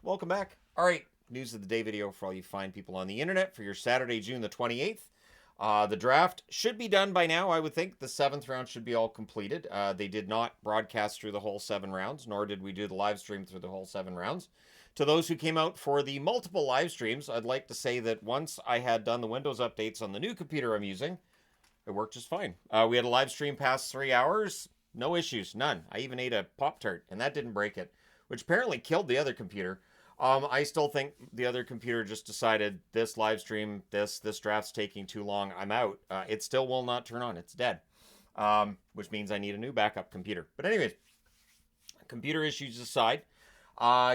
Welcome back. All right, news of the day video for all you fine people on the internet for your Saturday, June the 28th. The draft should be done by now, I would think. The 7th round should be all completed. They did not broadcast through the whole 7 rounds, nor did we do the live stream through the whole 7 rounds. To those who came out for the multiple live streams, I'd like to say that once I had done the Windows updates on the new computer I'm using, it worked just fine. We had a live stream past 3 hours. No issues, none. I even ate a Pop-Tart, and that didn't break it, which apparently killed the other computer. I still think the other computer just decided this live stream, this draft's taking too long. I'm out. It still will not turn on. It's dead, which means I need a new backup computer. But anyways, computer issues aside,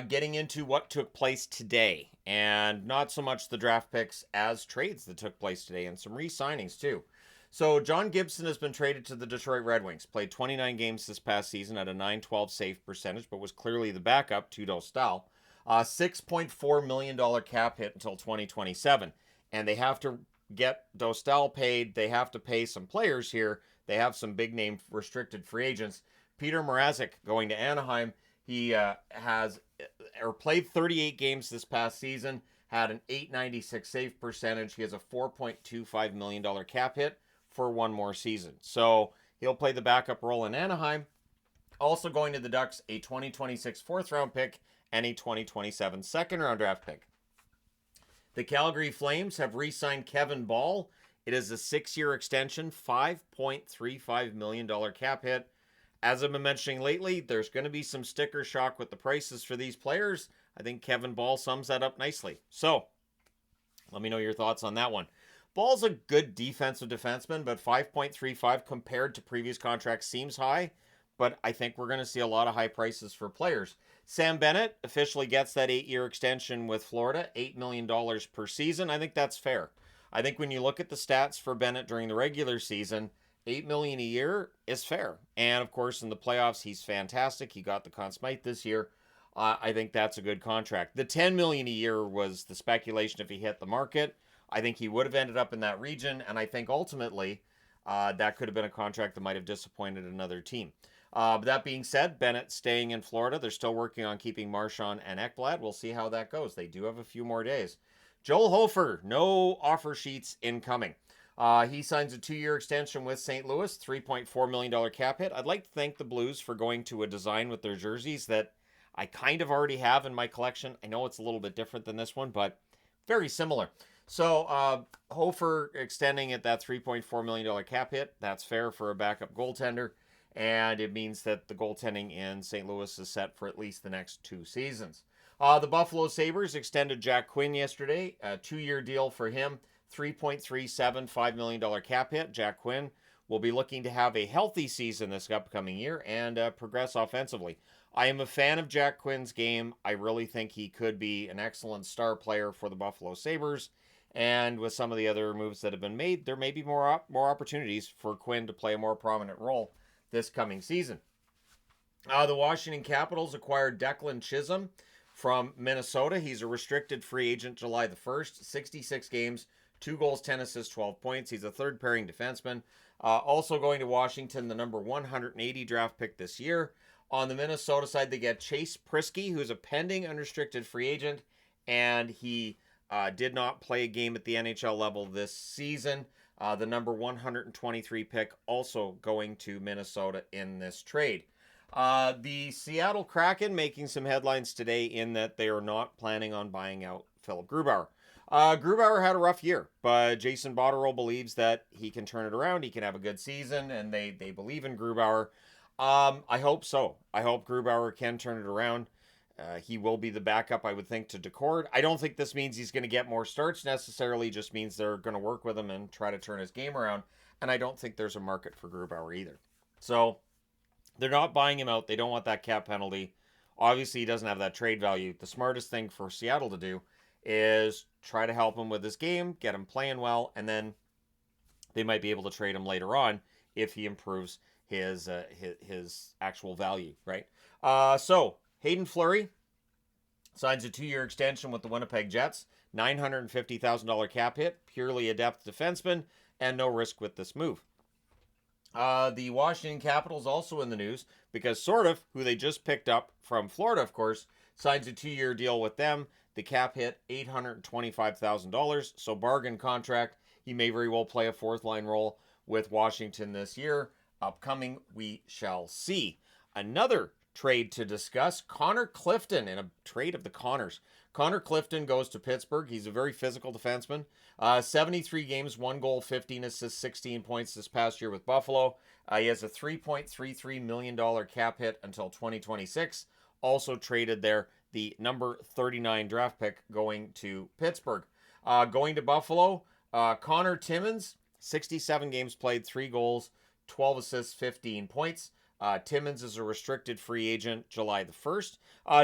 getting into what took place today, and not so much the draft picks as trades that took place today, and some re-signings too. So John Gibson has been traded to the Detroit Red Wings. Played 29 games this past season at a .912 save percentage, but was clearly the backup to Dostal. $6.4 million cap hit until 2027. And they have to get Dostal paid. They have to pay some players here. They have some big-name restricted free agents. Peter Mrazek going to Anaheim. He played 38 games this past season, had an .896 save percentage. He has a $4.25 million cap hit for one more season. So he'll play the backup role in Anaheim. Also going to the Ducks, a 2026 fourth-round pick and a 2027 second-round draft pick. The Calgary Flames have re-signed Kevin Ball. It is a 6-year extension, $5.35 million cap hit. As I've been mentioning lately, there's going to be some sticker shock with the prices for these players. I think Kevin Ball sums that up nicely. So, let me know your thoughts on that one. Ball's a good defensive defenseman, but 5.35 compared to previous contracts seems high. But I think we're going to see a lot of high prices for players. Sam Bennett officially gets that 8-year extension with Florida, $8 million per season. I think that's fair. I think when you look at the stats for Bennett during the regular season, $8 million a year is fair. And of course, in the playoffs, he's fantastic. He got the Conn Smythe this year. I think that's a good contract. The $10 million a year was the speculation if he hit the market. I think he would have ended up in that region. And I think ultimately, that could have been a contract that might have disappointed another team. But that being said, Bennett staying in Florida. They're still working on keeping Marchand and Ekblad. We'll see how that goes. They do have a few more days. Joel Hofer, no offer sheets incoming. He signs a 2-year extension with St. Louis, $3.4 million cap hit. I'd like to thank the Blues for going to a design with their jerseys that I kind of already have in my collection. I know it's a little bit different than this one, but very similar. So Hofer extending at that $3.4 million cap hit. That's fair for a backup goaltender. And it means that the goaltending in St. Louis is set for at least the next 2 seasons. The Buffalo Sabres extended Jack Quinn yesterday. A 2-year deal for him. $3.375 million cap hit. Jack Quinn will be looking to have a healthy season this upcoming year and progress offensively. I am a fan of Jack Quinn's game. I really think he could be an excellent star player for the Buffalo Sabres. And with some of the other moves that have been made, there may be more opportunities for Quinn to play a more prominent role this coming season. The Washington Capitals acquired Declan Chisholm from Minnesota. He's a restricted free agent July the 1st. 66 games, 2 goals, 10 assists, 12 points. He's a third-pairing defenseman. Also going to Washington, the number 180 draft pick this year. On the Minnesota side, they get Chase Prisky, who's a pending unrestricted free agent, and he did not play a game at the NHL level this season. The number 123 pick also going to Minnesota in this trade. The Seattle Kraken making some headlines today in that they are not planning on buying out Philip Grubauer. Grubauer had a rough year, but Jason Botterill believes that he can turn it around. He can have a good season, and they believe in Grubauer. I hope so. I hope Grubauer can turn it around. He will be the backup, I would think, to Decord. I don't think this means he's going to get more starts necessarily. Just means they're going to work with him and try to turn his game around. And I don't think there's a market for Grubauer either. So they're not buying him out. They don't want that cap penalty. Obviously, he doesn't have that trade value. The smartest thing for Seattle to do is try to help him with his game, get him playing well, and then they might be able to trade him later on if he improves his actual value, right? So Hayden Fleury signs a 2-year extension with the Winnipeg Jets. $950,000 cap hit, purely a depth defenseman, and no risk with this move. The Washington Capitals also in the news because who they just picked up from Florida, of course, signs a 2-year deal with them. The cap hit $825,000, so bargain contract. He may very well play a fourth-line role with Washington this year. Upcoming, we shall see. Another trade to discuss, Connor Clifton in a trade of the Connors. Connor Clifton goes to Pittsburgh. He's a very physical defenseman. 73 games, 1 goal, 15 assists, 16 points this past year with Buffalo. He has a $3.33 million cap hit until 2026. Also traded there, the number 39 draft pick going to Pittsburgh. Going to Buffalo, Connor Timmins, 67 games played, 3 goals, 12 assists, 15 points. Timmins is a restricted free agent July the 1st.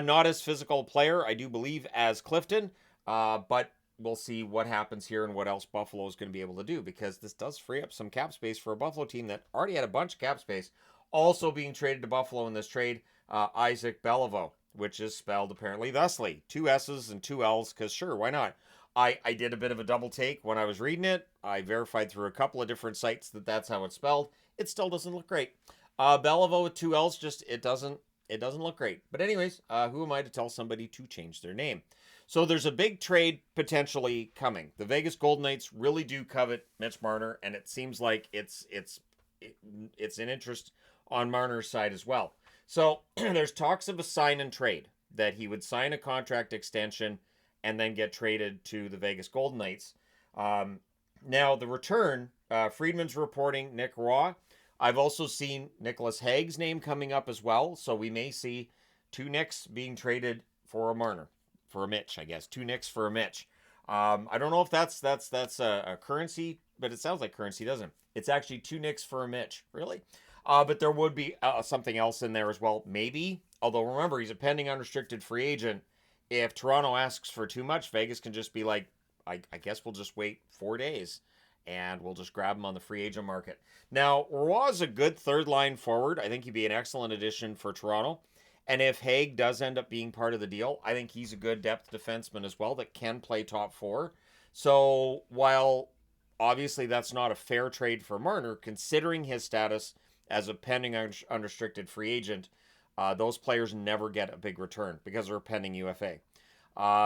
Not as physical a player, I do believe, as Clifton, but we'll see what happens here and what else Buffalo is going to be able to do, because this does free up some cap space for a Buffalo team that already had a bunch of cap space. Also being traded to Buffalo in this trade, Isaac Beliveau, which is spelled apparently thusly. 2 S's and 2 L's, because sure, why not? I did a bit of a double take when I was reading it. I verified through a couple of different sites that that's how it's spelled. It still doesn't look great. Beliveau with 2 L's, just it doesn't look great. But anyways, who am I to tell somebody to change their name? So there's a big trade potentially coming. The Vegas Golden Knights really do covet Mitch Marner, and it seems like it's an interest on Marner's side as well. So there's talks of a sign and trade, that he would sign a contract extension and then get traded to the Vegas Golden Knights. Now the return, Friedman's reporting Nick Raw. I've also seen Nicholas Haig's name coming up as well, so we may see 2 Nicks being traded for a Marner, for a Mitch, I guess. 2 Nicks for a Mitch. I don't know if that's a currency, but it sounds like currency, doesn't it? It's actually 2 Nicks for a Mitch, really. But there would be something else in there as well, maybe. Although remember, he's a pending unrestricted free agent. If Toronto asks for too much, Vegas can just be like, I guess we'll just wait 4 days and we'll just grab him on the free agent market. Now, Roy is a good third line forward. I think he'd be an excellent addition for Toronto. And if Haig does end up being part of the deal, I think he's a good depth defenseman as well that can play top 4. So while obviously that's not a fair trade for Marner, considering his status as a pending unrestricted free agent, those players never get a big return because they're a pending UFA.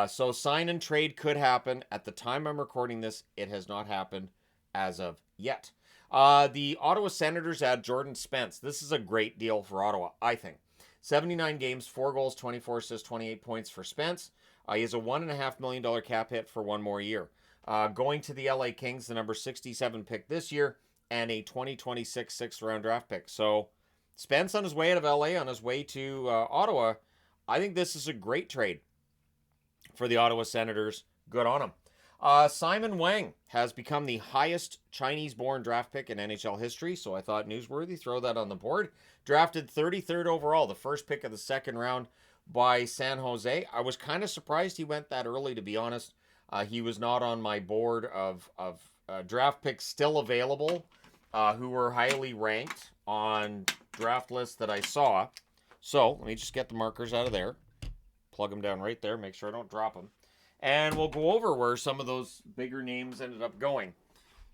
So sign and trade could happen. At the time I'm recording this, it has not happened as of yet. The Ottawa Senators add Jordan Spence. This is a great deal for Ottawa, I think. 79 games, 4 goals, 24 assists, 28 points for Spence. He has a $1.5 million cap hit for 1 more year. Going to the LA Kings, the number 67 pick this year, and a 2026 6th-round draft pick. So Spence on his way out of LA, on his way to Ottawa. I think this is a great trade for the Ottawa Senators. Good on him. Simon Wang has become the highest Chinese-born draft pick in NHL history, so I thought newsworthy. Throw that on the board. Drafted 33rd overall, the first pick of the 2nd round by San Jose. I was kind of surprised he went that early, to be honest. He was not on my board of draft picks still available who were highly ranked on draft lists that I saw. So let me just get the markers out of there. Plug them down right there. Make sure I don't drop them. And we'll go over where some of those bigger names ended up going.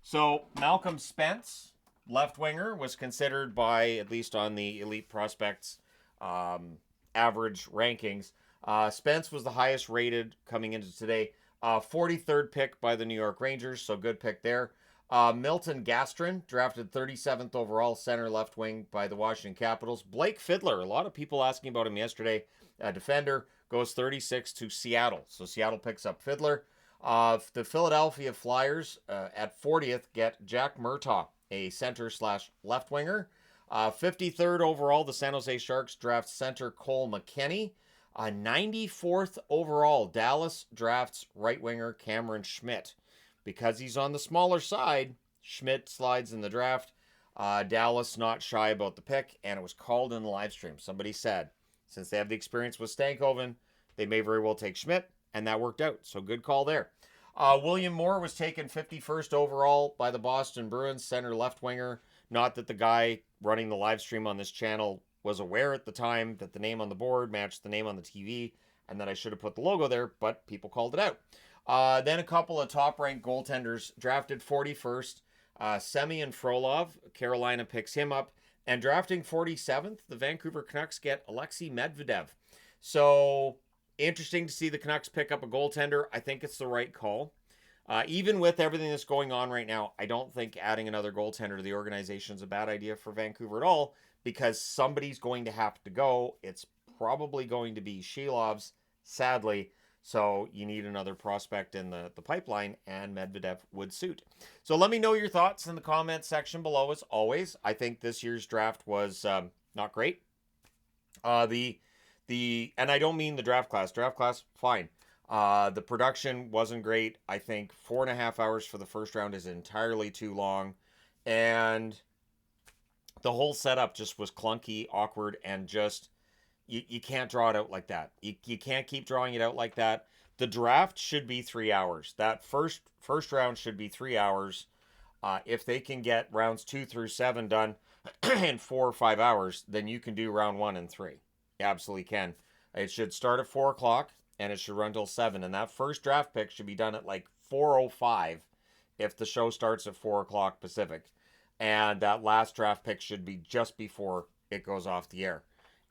So Malcolm Spence, left winger, was considered by, at least on the Elite Prospects average rankings. Spence was the highest rated coming into today. 43rd pick by the New York Rangers, so good pick there. Milton Gastrin, drafted 37th overall, center left wing by the Washington Capitals. Blake Fiddler, a lot of people asking about him yesterday. Defender, goes 36 to Seattle. So Seattle picks up Fiddler. The Philadelphia Flyers at 40th get Jack Murtaugh, a center slash left winger. 53rd overall, the San Jose Sharks draft center Cole McKenney. 94th overall, Dallas drafts right winger Cameron Schmidt. Because he's on the smaller side, Schmidt slides in the draft. Dallas not shy about the pick, and it was called in the live stream. Somebody said, since they have the experience with Stankoven, they may very well take Schmidt, and that worked out. So good call there. William Moore was taken 51st overall by the Boston Bruins, center left winger. Not that the guy running the live stream on this channel was aware at the time that the name on the board matched the name on the TV, and that I should have put the logo there, but people called it out. Then a couple of top-ranked goaltenders drafted 41st. Semyon Frolov, Carolina picks him up. And drafting 47th, the Vancouver Canucks get Alexei Medvedev. So Interesting to see the Canucks pick up a goaltender. I think it's the right call. Even with everything that's going on right now, I don't think adding another goaltender to the organization is a bad idea for Vancouver at all, because somebody's going to have to go. It's probably going to be Shilov's, sadly. So you need another prospect in the pipeline, and Medvedev would suit. So let me know your thoughts in the comments section below, as always. I think this year's draft was not great. And I don't mean the draft class. Draft class, fine. The production wasn't great. I think 4.5 hours for the first round is entirely too long. And the whole setup just was clunky, awkward, and just, you can't draw it out like that. You can't keep drawing it out like that. The draft should be 3 hours. That first round should be 3 hours. If they can get rounds 2 through 7 done in 4 or 5 hours, then you can do round 1 and 3. You absolutely can. It should start at 4 o'clock, and it should run till 7. And that first draft pick should be done at like 4:05 if the show starts at 4 o'clock Pacific. And that last draft pick should be just before it goes off the air.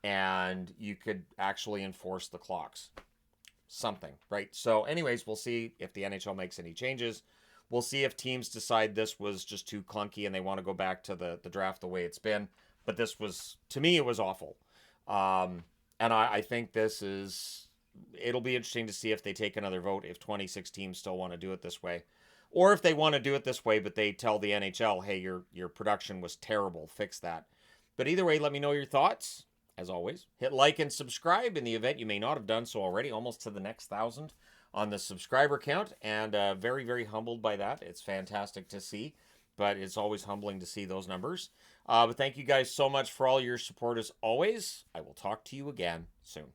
And you could actually enforce the clocks. Something, right? So anyways, we'll see if the NHL makes any changes. We'll see if teams decide this was just too clunky and they want to go back to the draft the way it's been. But this was, to me, it was awful. And I think it'll be interesting to see if they take another vote, if 26 teams still want to do it this way. Or if they want to do it this way, but they tell the NHL, hey, your production was terrible, fix that. But either way, let me know your thoughts. As always, hit like and subscribe in the event you may not have done so already, almost to the next 1,000 on the subscriber count, and very, very humbled by that. It's fantastic to see, but it's always humbling to see those numbers. But thank you guys so much for all your support as always. I will talk to you again soon.